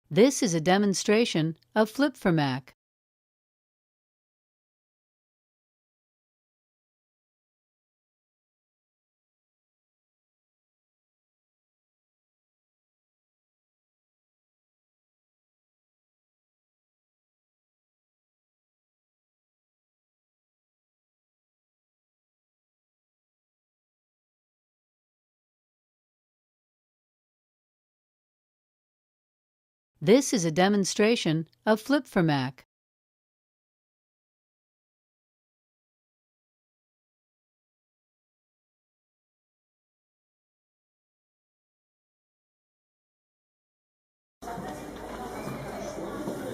This is a demonstration of Flip4Mac. This is a demonstration of Flip4Mac.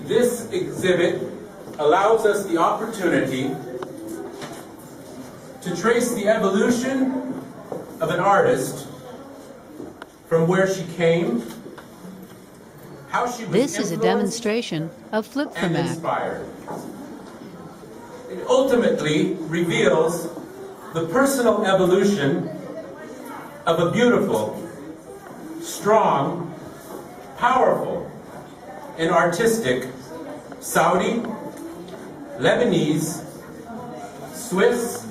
This exhibit allows us the opportunity to trace the evolution of an artist from where she came, how she was This is a influenced demonstration of and Flip4Mac. inspired. It ultimately reveals the personal evolution of a beautiful, strong, powerful, and artistic Saudi, Lebanese, Swiss,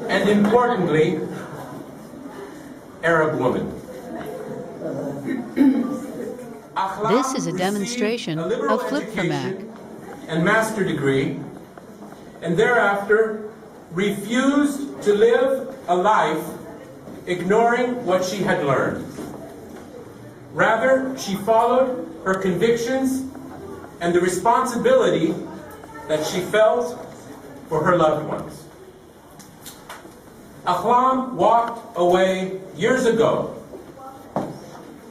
and importantly, Arab woman. This is a demonstration received a liberal of Flip4Mac. education and master degree, and thereafter refused to live a life ignoring what she had learned. Rather, she followed her convictions and the responsibility that she felt for her loved ones. Ahlam walked away years ago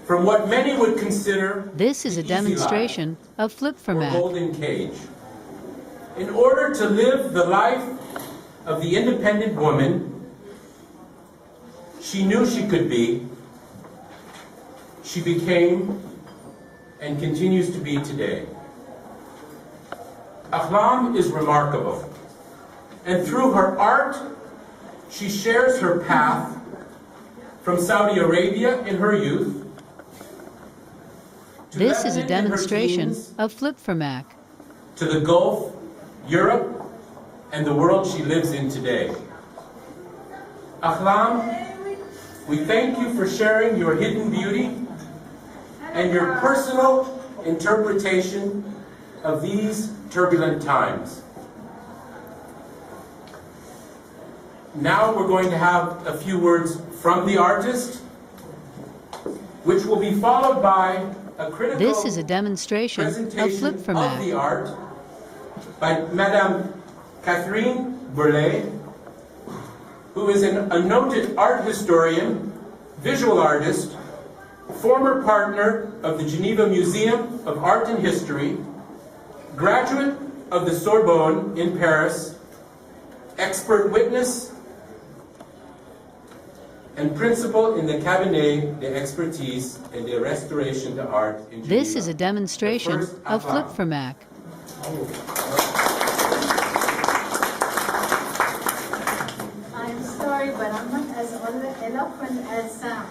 from what many would consider This is a the easy life demonstration of or Flip4Mac. golden cage. In order to live the life of the independent woman she knew she could be, she became and continues to be today. Ahlam is remarkable, and through her art, she shares her path from Saudi Arabia in her youth to This is a Lebanon in her demonstration teens, of Flip4Mac. to the Gulf, Europe, and the world she lives in today. Ahlam, we thank you for sharing your hidden beauty and your personal interpretation of these turbulent times. Now we're going to have a few words from the artist, which will be followed by a critical This is a demonstration of presentation of the Flip4Mac. art by Madame Catherine Bourlet, who is a noted art historian, visual artist, former partner of the Geneva Museum of Art and History, graduate of the Sorbonne in Paris, expert witness, and principal in the Cabinet d'Expertise et de Restauration d'Art in Geneva. This is a demonstration First, of Ahlam. Flip4Mac. I'm sorry, but I'm not as eloquent as Sam.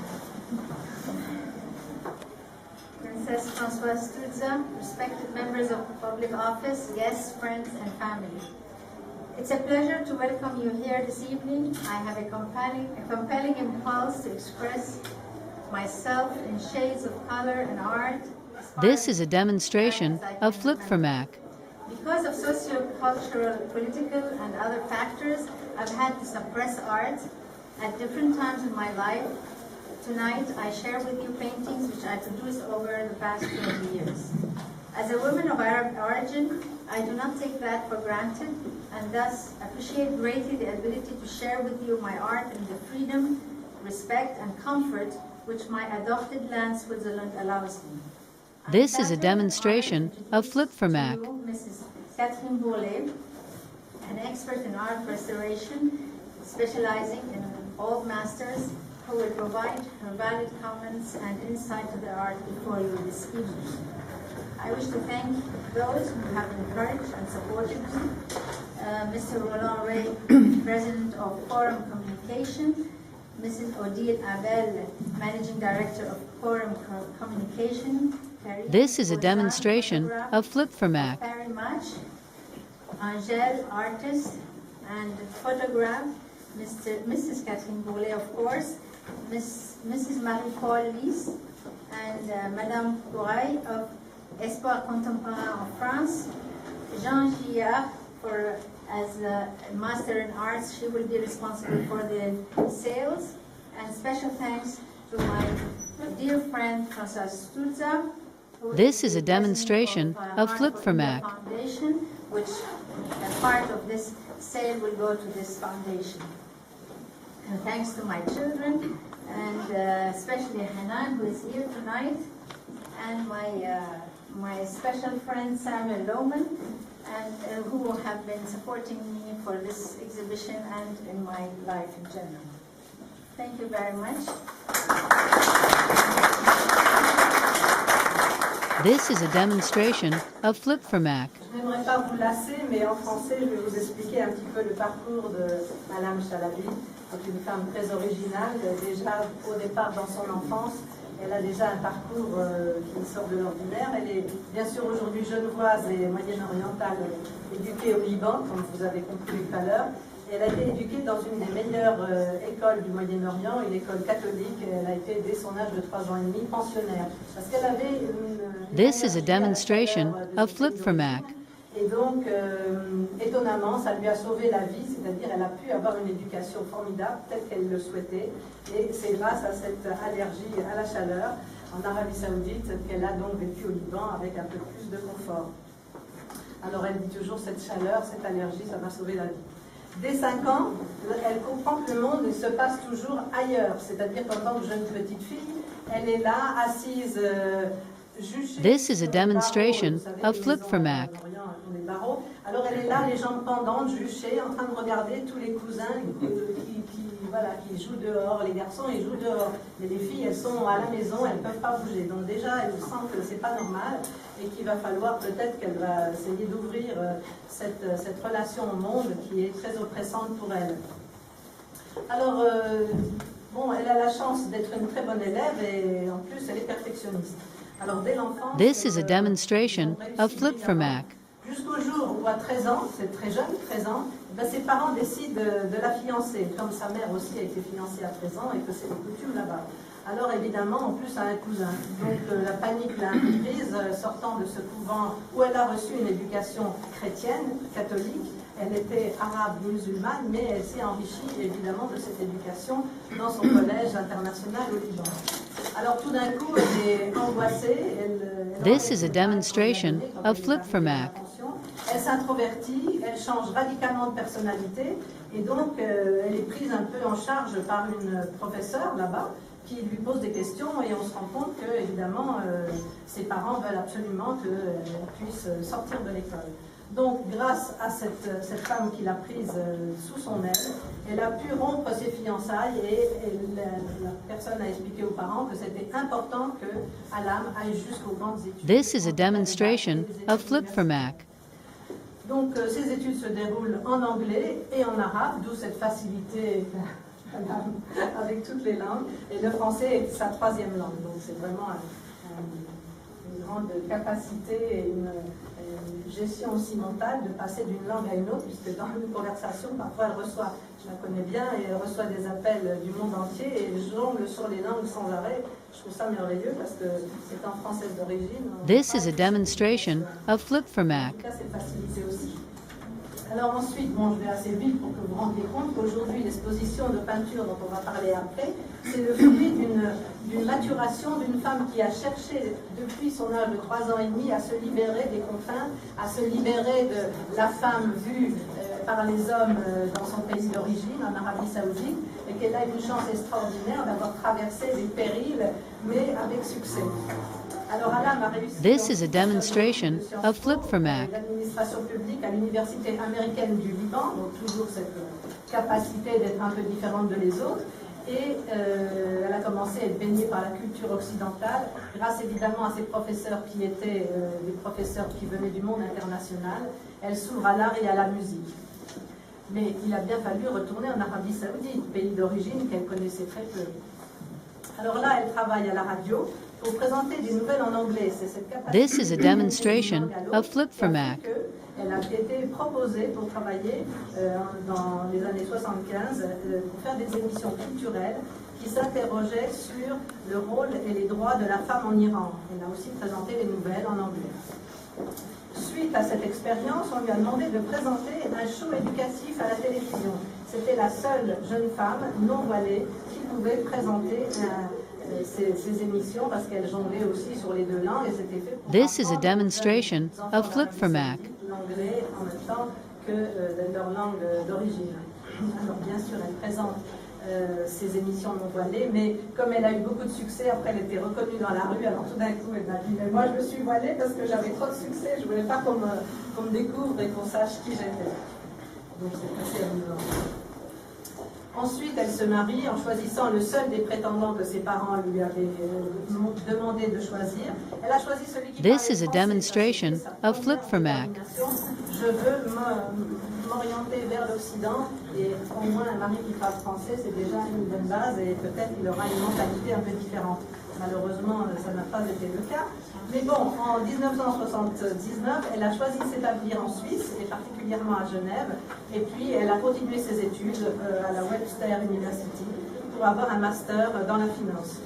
Princess Françoise Stutza, respected members of public office, guests, friends, and family. It's a pleasure to welcome you here this evening. I have a compelling impulse to express myself in shades of color and art. This is a demonstration of Flip4Mac. Because of socio-cultural, political, and other factors, I've had to suppress art at different times in my life. Tonight, I share with you paintings which I produced over the past 20 years. As a woman of Arab origin, I do not take that for granted, and thus appreciate greatly the ability to share with you my art in the freedom, respect, and comfort which my adopted land, Switzerland, allows me. This is a demonstration of Flip4Mac. Mrs. Catherine Bourlet, an expert in art restoration, specializing in old masters, who will provide her valid comments and insight to the art before you this evening. I wish to thank those who have encouraged and supported me. Mr. Roland Ray, President of Forum Communication, Mrs. Odile Abel, Managing Director of Forum Communication, Karim, This is a Bozan, demonstration photograph of Flip4Mac. very much. Angèle, artist and photograph. Mrs. Catherine Bourlet, of course. Mrs. Marie-Paul Lys and Madame Couraille of Espoir Contemporain of France. Jean Gillard, as a Master in Arts, she will be responsible for the sales. And special thanks to my dear friend François Stutza. This is a demonstration of Flip4Mac. Foundation, which a part of this sale will go to this foundation. And thanks to my children, and especially Hanan, who is here tonight, and my special friend Samuel Lohman, and who have been supporting me for this exhibition and in my life in general. Thank you very much. This is a demonstration of Flip4Mac. Je n'aimerais pas vous lasser, mais en français, je vais vous expliquer un petit peu le parcours de Madame Chalabi. C'est une femme très originale. Déjà, au départ, dans son enfance, elle a déjà un parcours qui sort de l'ordinaire. Elle est bien sûr aujourd'hui genevoise et moyenne-orientale, éduquée au Liban, comme vous avez compris tout à l'heure. Elle a été éduquée dans une des meilleures écoles du Moyen-Orient, une école catholique. Elle a été, dès son âge de 3 ans et demi, pensionnaire. Parce qu'elle avait une This is a demonstration of Flip4Mac. Et donc, étonnamment, ça lui a sauvé la vie, c'est-à-dire elle a pu avoir une éducation formidable, telle qu'elle le souhaitait. Et c'est grâce à cette allergie à la chaleur en Arabie Saoudite qu'elle a donc vécu au Liban avec un peu plus de confort. Alors elle dit toujours, cette chaleur, cette allergie, ça m'a sauvé la vie. Dès 5 ans, elle comprend que le monde se passe toujours ailleurs, c'est-à-dire qu'en tant que jeune petite fille, elle est là, assise, juchée. This is a demonstration of Flip4Mac. Alors elle est là, les jambes pendantes, juchée, en train de regarder tous les cousins qui jouent dehors. Les garçons, ils jouent dehors. Mais les filles, elles sont à la maison, elles ne peuvent pas bouger. Donc déjà, elle sent que c'est pas normal et qu'il va falloir peut-être qu'elle va essayer d'ouvrir cette relation au monde qui est très oppressante pour elle. Alors, bon, elle a la chance d'être une très bonne élève et en plus, elle est perfectionniste. Alors dès l'enfance... This is a demonstration of Flip4Mac. Jusqu'au jour où, à 13 ans, c'est très jeune, 13 ans, ben ses parents décident de la fiancer, comme sa mère aussi a été fiancée à 13 ans et que c'est les coutumes là-bas. Alors évidemment, en plus, à un cousin. Donc la panique l'a prise, sortant de ce couvent où elle a reçu une éducation chrétienne, catholique. Elle était arabe musulmane, mais elle s'est enrichie évidemment de cette éducation dans son collège international au Liban. Alors tout d'un coup, elle est angoissée. This is a demonstration of Flip4Mac. Elle s'introvertit, elle change radicalement de personnalité et donc elle est prise un peu en charge par une professeure là-bas qui lui pose des questions et on se rend compte que évidemment ses parents veulent absolument qu'elle puisse sortir de l'école. Donc grâce à cette femme qu'il a prise sous son aile, elle a pu rompre ses fiançailles et la personne a expliqué aux parents que c'était important que Alam aille jusqu'aux grandes études. This is a demonstration of Flip4Mac. Donc ces études se déroulent en anglais et en arabe, d'où cette facilité avec toutes les langues. Et le français est sa 3e langue, donc c'est vraiment une grande capacité et une gestion aussi mentale de passer d'une langue à une autre, puisque dans une conversation, parfois elle reçoit, je la connais bien, et elle reçoit des appels du monde entier et elle jongle sur les langues sans arrêt. Je trouve ça merveilleux parce que c'est en française d'origine. This is a demonstration of Flip4Mac. En tout cas, c'est facilité aussi. Alors ensuite, bon, je vais assez vite pour que vous vous rendiez compte qu'aujourd'hui, l'exposition de peinture dont on va parler après, c'est le fruit d'une maturation d'une femme qui a cherché depuis son âge de 3 ans et demi à se libérer des contraintes, à se libérer de la femme vue par les hommes dans son pays d'origine, en Arabie Saoudite, et qu'elle a une chance extraordinaire d'avoir traversé des périls, mais avec succès. Alors Alam a réussi. This is a demonstration of Flip4Mac. L'administration publique à l'université américaine du Liban, donc toujours cette capacité d'être un peu différente de les autres. Et elle a commencé à être baignée par la culture occidentale, grâce évidemment à ses professeurs qui étaient des professeurs qui venaient du monde international. Elle s'ouvre à l'art et à la musique. Mais il a bien fallu retourner en Arabie Saoudite, pays d'origine qu'elle connaissait très peu. Alors là, elle travaille à la radio, pour présenter des nouvelles en anglais. C'est cette capacité. This is a demonstration of Flip for Mac. Elle a été proposée pour travailler dans les années 75 pour faire des émissions culturelles qui s'interrogeaient sur le rôle et les droits de la femme en Iran. Elle a aussi présenté les nouvelles en anglais. Suite à cette expérience, on lui a demandé de présenter un show éducatif à la télévision. C'était la seule jeune femme non voilée qui pouvait présenter ces émissions parce qu'elle jonglait aussi sur les deux langues et c'était fait pour This is a apprendre demonstration aux enfants of Flip for Mac. l'anglais en même temps que leur langue d'origine. Alors bien sûr, elle présente ces émissions non voilées, mais comme elle a eu beaucoup de succès, après elle était reconnue dans la rue, alors tout d'un coup elle m'a dit mais moi je me suis voilée parce que j'avais trop de succès, je voulais pas qu'on me découvre et qu'on sache qui j'étais. Donc c'est assez amusant. Ensuite, elle se marie en choisissant le seul des prétendants que ses parents lui avaient demandé de choisir. Elle a choisi celui qui This parlait is a français, demonstration parce que c'était sa of Flip for Mac. détermination. Je veux m'orienter vers l'Occident et au moins un mari qui parle français, c'est déjà une bonne base et peut-être il aura une mentalité un peu différente. Malheureusement, ça n'a pas été le cas. Mais bon, en 1979, elle a choisi de s'établir en Suisse, et particulièrement à Genève, et puis elle a continué ses études à la Webster University pour avoir un master dans la finance.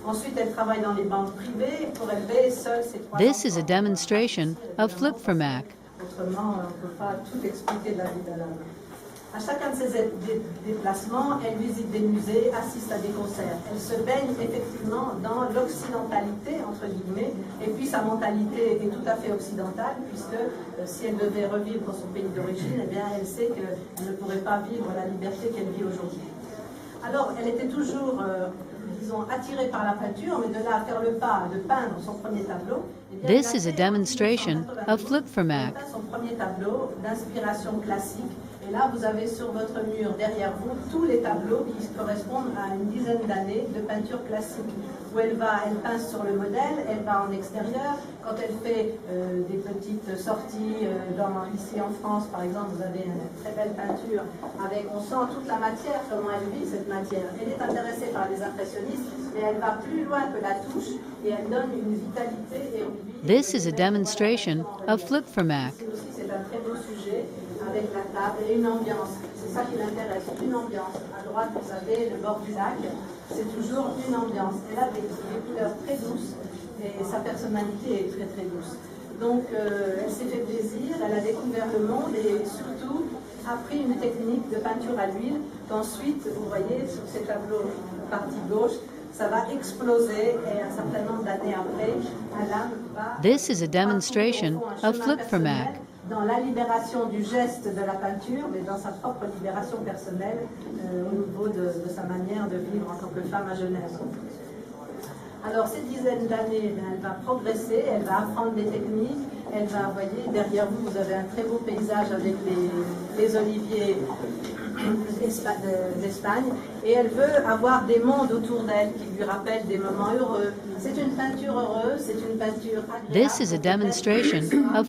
Ensuite, elle travaille dans les banques privées pour élever seule ses trois This is a enfants. demonstration of Flip for Mac. Autrement, on ne peut pas tout expliquer de la vie d'Alan. À chacun de ses déplacements, elle visite des musées, assiste à des concerts. Elle se baigne effectivement dans l'occidentalité, entre guillemets, et puis sa mentalité est tout à fait occidentale, puisque si elle devait revivre dans son pays d'origine, eh bien, elle sait qu'elle ne pourrait pas vivre la liberté qu'elle vit aujourd'hui. Alors, elle était toujours, disons, attirée par la peinture, mais de là à faire le pas de peindre son premier tableau. Eh bien, This elle is a fait en demonstration 1988, of Flip for Mac. elle peint son premier tableau d'inspiration classique. Et là, vous avez sur votre mur, derrière vous, tous les tableaux qui correspondent à une dizaine d'années de peinture classique. Où elle peint sur le modèle, elle va en extérieur. Quand elle fait des petites sorties, ici en France, par exemple, vous avez une très belle peinture avec, on sent toute la matière, comment elle vit cette matière. Elle est intéressée par les impressionnistes, mais elle va plus loin que la touche et elle donne une vitalité et une vie. This is a demonstration of Flip for Mac. C'est un très beau sujet avec la table et une ambiance. C'est ça qui l'intéresse, une ambiance. À droite, vous savez, le bord du lac, c'est toujours une ambiance. Elle a des couleurs très douces et sa personnalité est très très douce. Donc elle s'est fait plaisir, elle a découvert le monde et surtout appris une technique de peinture à l'huile qu'ensuite, vous voyez sur ces tableaux partie gauche, ça va exploser et un certain nombre d'années après, Alan va... This is a demonstration of Flip for Mac. Dans la libération du geste de la peinture, mais dans sa propre libération personnelle au niveau de sa manière de vivre en tant que femme à Genève. Alors, ces dizaines d'années, elle va progresser, elle va apprendre des techniques, elle va, vous voyez, derrière vous, vous avez un très beau paysage avec les oliviers d'Espagne, et elle veut avoir des mondes autour d'elle qui lui rappellent des moments heureux. C'est une peinture heureuse, c'est une peinture agréable. This is a demonstration of